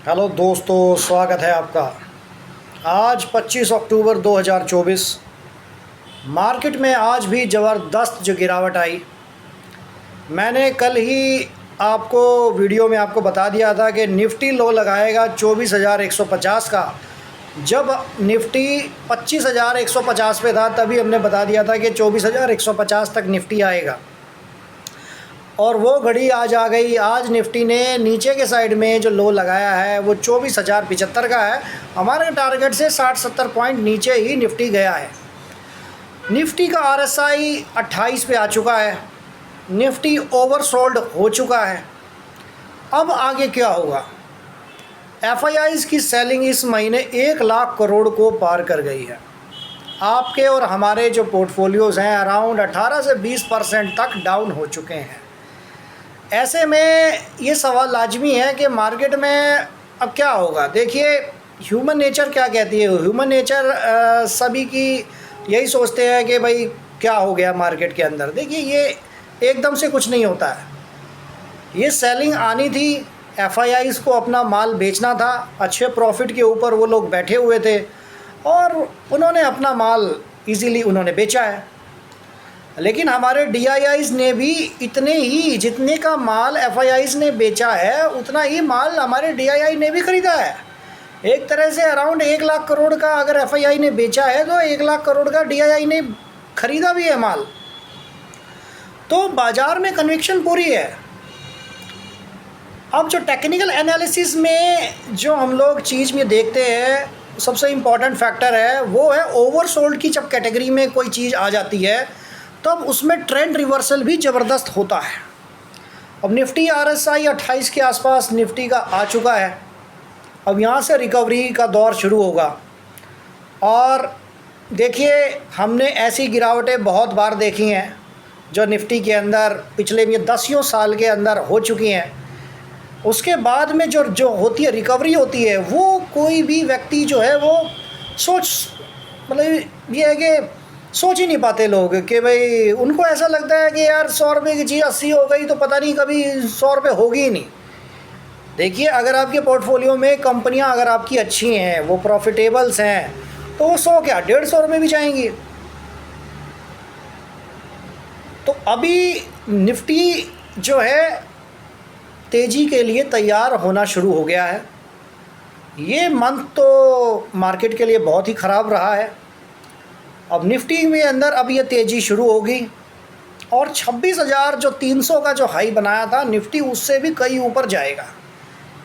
Hello दोस्तों, स्वागत है आपका। आज 25 अक्टूबर 2024। मार्केट में आज भी ज़बरदस्त जो गिरावट आई। मैंने कल ही आपको वीडियो में आपको बता दिया था कि निफ्टी लो लगाएगा 24,150 का। जब निफ्टी 25,150 पे था तभी हमने बता दिया था कि 24,150 तक निफ्टी आएगा, और वो घड़ी आज आ गई। आज निफ्टी ने नीचे के साइड में जो लो लगाया है वो 24,075 का है। हमारे टारगेट से 60-70 पॉइंट नीचे ही निफ्टी गया है। निफ्टी का RSI 28 पे आ चुका है। निफ्टी ओवरसोल्ड हो चुका है। अब आगे क्या होगा? FIIs की सेलिंग इस महीने 1 लाख करोड़ को पार कर गई है। आपके और हमारे जो पोर्टफोलियोज़ हैं अराउंड 18 से 20% तक डाउन हो चुके हैं। ऐसे में ये सवाल लाजमी है कि मार्केट में अब क्या होगा। देखिए, ह्यूमन नेचर क्या कहती है। ह्यूमन नेचर सभी की यही सोचते हैं कि भाई क्या हो गया मार्केट के अंदर। देखिए, ये एकदम से कुछ नहीं होता है। ये सेलिंग आनी थी, FIIs को अपना माल बेचना था। अच्छे प्रॉफिट के ऊपर वो लोग बैठे हुए थे और उन्होंने अपना माल इजीली उन्होंने बेचा है। लेकिन हमारे DIIs ने भी इतने ही जितने का माल FIIs ने बेचा है उतना ही माल हमारे DII ने भी ख़रीदा है। एक तरह से अराउंड 1 लाख करोड़ का अगर FII ने बेचा है तो 1 लाख करोड़ का DII ने ख़रीदा भी है माल। तो बाज़ार में कन्विक्शन पूरी है। अब जो टेक्निकल एनालिसिस में जो हम लोग चीज़ में देखते हैं, सबसे इम्पॉर्टेंट फैक्टर है वो है ओवरसोल्ड की जब कैटेगरी में कोई चीज़ आ जाती है तब उसमें ट्रेंड रिवर्सल भी ज़बरदस्त होता है। अब निफ्टी RSI 28 के आसपास निफ्टी का आ चुका है। अब यहाँ से रिकवरी का दौर शुरू होगा। और देखिए, हमने ऐसी गिरावटें बहुत बार देखी हैं जो निफ्टी के अंदर पिछले 10 साल के अंदर हो चुकी हैं। उसके बाद में जो होती है रिकवरी होती है, वो कोई भी व्यक्ति जो है वो मतलब ये है कि सोच ही नहीं पाते लोग कि भाई, उनको ऐसा लगता है कि यार 100 रुपये की चीज़ 80 हो गई तो पता नहीं कभी 100 रुपये होगी ही नहीं। देखिए, अगर आपके पोर्टफोलियो में कंपनियां अगर आपकी अच्छी हैं, वो प्रॉफिटेबल्स हैं, तो वो 100 क्या 150 रुपये भी जाएंगी। तो अभी निफ्टी जो है तेज़ी के लिए तैयार होना शुरू हो गया है। ये मंथ तो मार्केट के लिए बहुत ही ख़राब रहा है। अब निफ्टी में अंदर अब ये तेज़ी शुरू होगी और 26,300 का जो हाई बनाया था निफ्टी, उससे भी कई ऊपर जाएगा।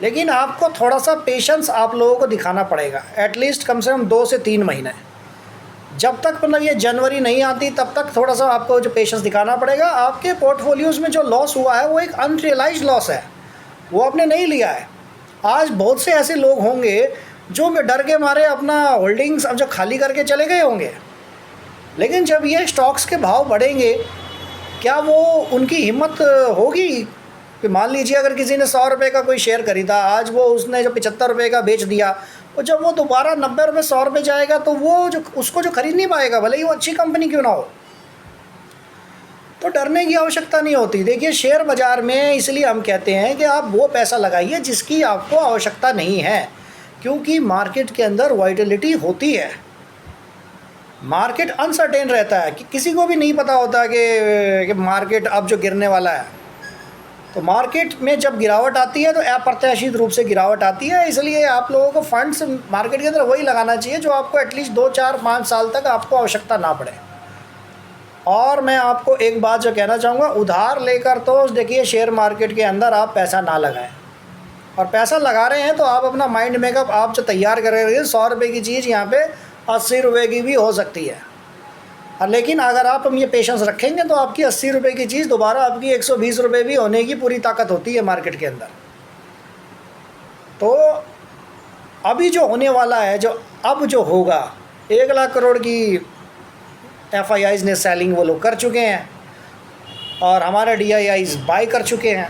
लेकिन आपको थोड़ा सा पेशेंस आप लोगों को दिखाना पड़ेगा, एटलीस्ट कम से कम 2 से 3 महीने। जब तक मतलब ये जनवरी नहीं आती तब तक थोड़ा सा आपको जो पेशेंस दिखाना पड़ेगा। आपके पोर्टफोलियोज़ में जो लॉस हुआ है वो एक अनरियलाइज्ड लॉस है, वो आपने नहीं लिया है। आज बहुत से ऐसे लोग होंगे जो डर के मारे अपना होल्डिंग्स अब जो खाली करके चले गए होंगे। लेकिन जब ये स्टॉक्स के भाव बढ़ेंगे, क्या वो उनकी हिम्मत होगी कि मान लीजिए अगर किसी ने 100 रुपये का कोई शेयर खरीदा, आज वो उसने जो 75 रुपये का बेच दिया, और जब वो दोबारा 90 रुपये 100 रुपये जाएगा तो वो जो उसको जो खरीद नहीं पाएगा, भले ही वो अच्छी कंपनी क्यों ना हो। तो डरने की आवश्यकता नहीं होती। देखिए, शेयर बाज़ार में इसलिए हम कहते हैं कि आप वो पैसा लगाइए जिसकी आपको आवश्यकता नहीं है, क्योंकि मार्केट के अंदर वॉलेटिलिटी होती है। मार्केट अनसर्टेन रहता है कि किसी को भी नहीं पता होता कि मार्केट अब जो गिरने वाला है। तो मार्केट में जब गिरावट आती है तो अप्रत्याशित रूप से गिरावट आती है। इसलिए आप लोगों को फंड्स मार्केट के अंदर वही लगाना चाहिए जो आपको एटलीस्ट 2, 4, 5 साल तक आपको आवश्यकता ना पड़े। और मैं आपको एक बात जो कहना चाहूँगा, उधार लेकर तो देखिए शेयर मार्केट के अंदर आप पैसा ना लगाएं। और पैसा लगा रहे हैं तो आप अपना माइंड मेकअप आप जो तैयार कर रहे हैं, 100 रुपये की चीज़ यहाँ पे 80 रुपये की भी हो सकती है। और लेकिन अगर आप हम ये पेशेंस रखेंगे तो आपकी 80 रुपये की चीज़ दोबारा आपकी 120 रुपये भी होने की पूरी ताकत होती है मार्केट के अंदर। तो अभी जो होने वाला है, जो अब जो होगा, 1 लाख करोड़ की FIIs ने सेलिंग वो लोग कर चुके हैं और हमारे DIIs बाई कर चुके हैं।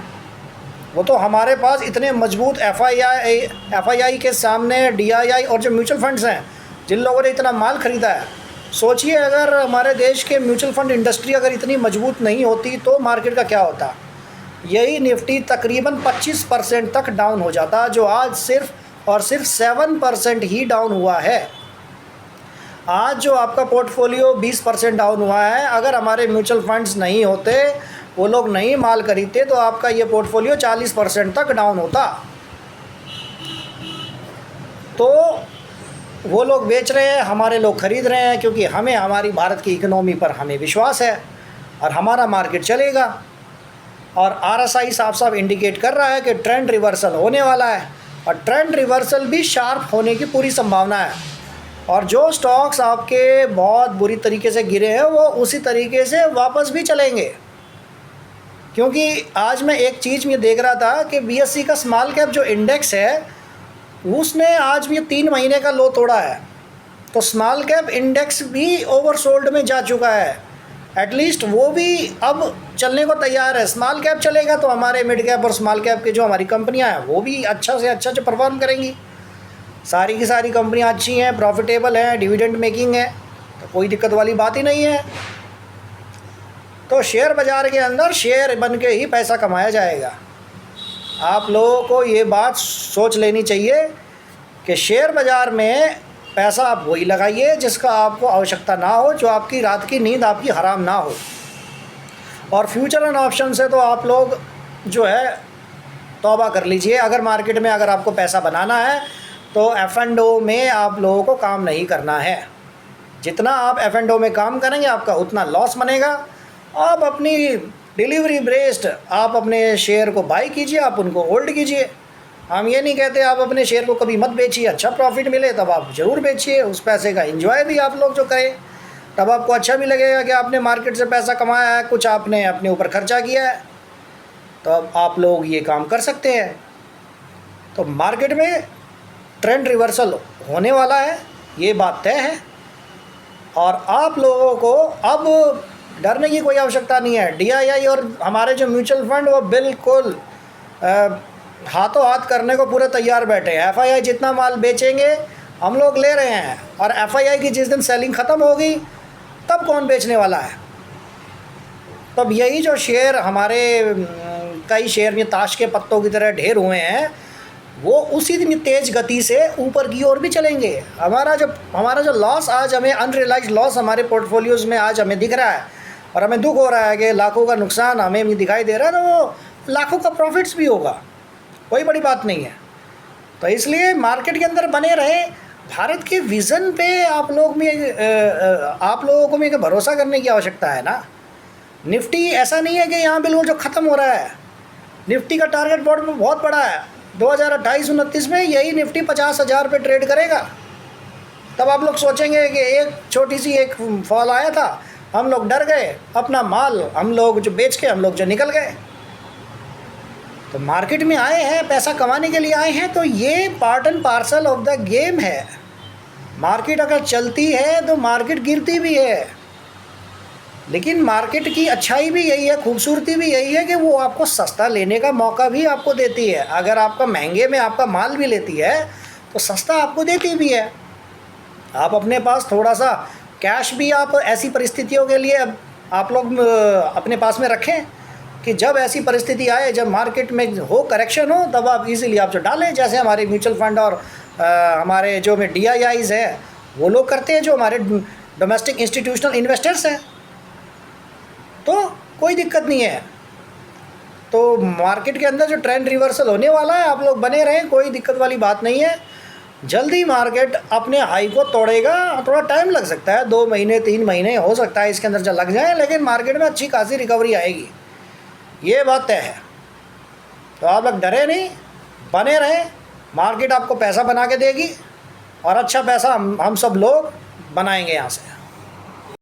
वो तो हमारे पास इतने मजबूत FII के सामने DII और जो म्यूचुअल फंड्स हैं जिन लोगों ने इतना माल ख़रीदा है, सोचिए अगर हमारे देश के म्यूचुअल फंड इंडस्ट्री अगर इतनी मजबूत नहीं होती तो मार्केट का क्या होता। यही निफ्टी तकरीबन 25% तक डाउन हो जाता, जो आज सिर्फ और सिर्फ 7% ही डाउन हुआ है। आज जो आपका पोर्टफोलियो 20% डाउन हुआ है, अगर हमारे म्यूचुअल फंड्स नहीं होते, वो लोग नहीं माल खरीदते, तो आपका ये पोर्टफोलियो 40% तक डाउन होता। तो वो लोग बेच रहे हैं, हमारे लोग खरीद रहे हैं, क्योंकि हमें हमारी भारत की इकोनॉमी पर हमें विश्वास है और हमारा मार्केट चलेगा। और RSI साफ साफ इंडिकेट कर रहा है कि ट्रेंड रिवर्सल होने वाला है, और ट्रेंड रिवर्सल भी शार्प होने की पूरी संभावना है। और जो स्टॉक्स आपके बहुत बुरी तरीके से गिरे हैं, वो उसी तरीके से वापस भी चलेंगे। क्योंकि आज मैं एक चीज़ में देख रहा था कि BSE का स्मॉल कैप जो इंडेक्स है, उसने आज भी 3 महीने का लो तोड़ा है। तो स्मॉल कैप इंडेक्स भी ओवरसोल्ड में जा चुका है। एटलीस्ट वो भी अब चलने को तैयार है। स्मॉल कैप चलेगा तो हमारे मिड कैप और स्मॉल कैप की जो हमारी कंपनियां हैं, वो भी अच्छा से अच्छा जो परफॉर्म करेंगी। सारी की सारी कंपनियां अच्छी हैं, प्रॉफिटेबल हैं, डिविडेंड मेकिंग है, तो कोई दिक्कत वाली बात ही नहीं है। तो शेयर बाज़ार के अंदर शेयर बन के ही पैसा कमाया जाएगा। आप लोगों को ये बात सोच लेनी चाहिए कि शेयर बाज़ार में पैसा आप वही लगाइए जिसका आपको आवश्यकता ना हो, जो आपकी रात की नींद आपकी हराम ना हो। और फ्यूचर एंड ऑप्शन से तो आप लोग जो है तौबा कर लीजिए। अगर मार्केट में अगर आपको पैसा बनाना है तो F&O में आप लोगों को काम नहीं करना है। जितना आप F&O में काम करेंगे आपका उतना लॉस बनेगा। आप अपनी डिलीवरी बेस्ड आप अपने शेयर को बाई कीजिए, आप उनको होल्ड कीजिए। हम ये नहीं कहते आप अपने शेयर को कभी मत बेचिए, अच्छा प्रॉफिट मिले तब आप ज़रूर बेचिए, उस पैसे का एंजॉय भी आप लोग जो करें, तब आपको अच्छा भी लगेगा कि आपने मार्केट से पैसा कमाया है, कुछ आपने अपने ऊपर खर्चा किया है, तो अब आप लोग ये काम कर सकते हैं। तो मार्केट में ट्रेंड रिवर्सल होने वाला है, ये बात तय है। और आप लोगों को अब डरने की कोई आवश्यकता नहीं है। DII और हमारे जो म्यूचुअल फंड वो बिल्कुल हाथों हाथ करने को पूरे तैयार बैठे हैं। FII जितना माल बेचेंगे हम लोग ले रहे हैं, और FII की जिस दिन सेलिंग ख़त्म होगी तब कौन बेचने वाला है। तब यही जो शेयर हमारे कई शेयर में ताश के पत्तों की तरह ढेर हुए हैं, वो उसी दिन तेज़ गति से ऊपर की ओर भी चलेंगे। हमारा जो लॉस आज हमें अनरियलाइज्ड लॉस हमारे पोर्टफोलियोज़ में आज हमें दिख रहा है, और हमें दुख हो रहा है कि लाखों का नुकसान हमें दिखाई दे रहा है, तो वो लाखों का प्रॉफिट्स भी होगा, कोई बड़ी बात नहीं है। तो इसलिए मार्केट के अंदर बने रहे। भारत के विज़न पे आप लोगों को भी भरोसा करने की आवश्यकता है ना। निफ्टी ऐसा नहीं है कि यहाँ बिल्कुल जो ख़त्म हो रहा है। निफ्टी का टारगेट बोर्ड में बहुत बड़ा है। 2028-29 में यही निफ्टी 50,000 पे ट्रेड करेगा। तब आप लोग सोचेंगे कि एक छोटी सी एक फॉल आया था, हम लोग डर गए, अपना माल हम लोग जो बेच के हम लोग जो निकल गए। तो मार्केट में आए हैं, पैसा कमाने के लिए आए हैं, तो ये part and parcel of the game है। मार्केट अगर चलती है तो मार्केट गिरती भी है, लेकिन मार्केट की अच्छाई भी यही है, खूबसूरती भी यही है कि वो आपको सस्ता लेने का मौका भी आपको देती है। अगर आपका महंगे में आपका माल भी लेती है तो सस्ता आपको देती भी है। आप अपने पास थोड़ा सा कैश भी आप ऐसी परिस्थितियों के लिए आप लोग अपने पास में रखें कि जब ऐसी परिस्थिति आए, जब मार्केट में हो करेक्शन हो, तब आप इजीली आप जो डालें। जैसे हमारे म्यूचुअल फंड और हमारे जो में DIIs है वो लोग करते हैं, जो हमारे डोमेस्टिक इंस्टीट्यूशनल इन्वेस्टर्स हैं, तो कोई दिक्कत नहीं है। तो मार्केट के अंदर जो ट्रेंड रिवर्सल होने वाला है, आप लोग बने रहें, कोई दिक्कत वाली बात नहीं है। जल्दी मार्केट अपने हाई को तोड़ेगा, थोड़ा टाइम लग सकता है, 2 महीने 3 महीने हो सकता है इसके अंदर जो लग जाए, लेकिन मार्केट में अच्छी खासी रिकवरी आएगी, ये बात तय है। तो आप लोग डरे नहीं, बने रहें। मार्केट आपको पैसा बना के देगी, और अच्छा पैसा हम सब लोग बनाएंगे यहाँ से।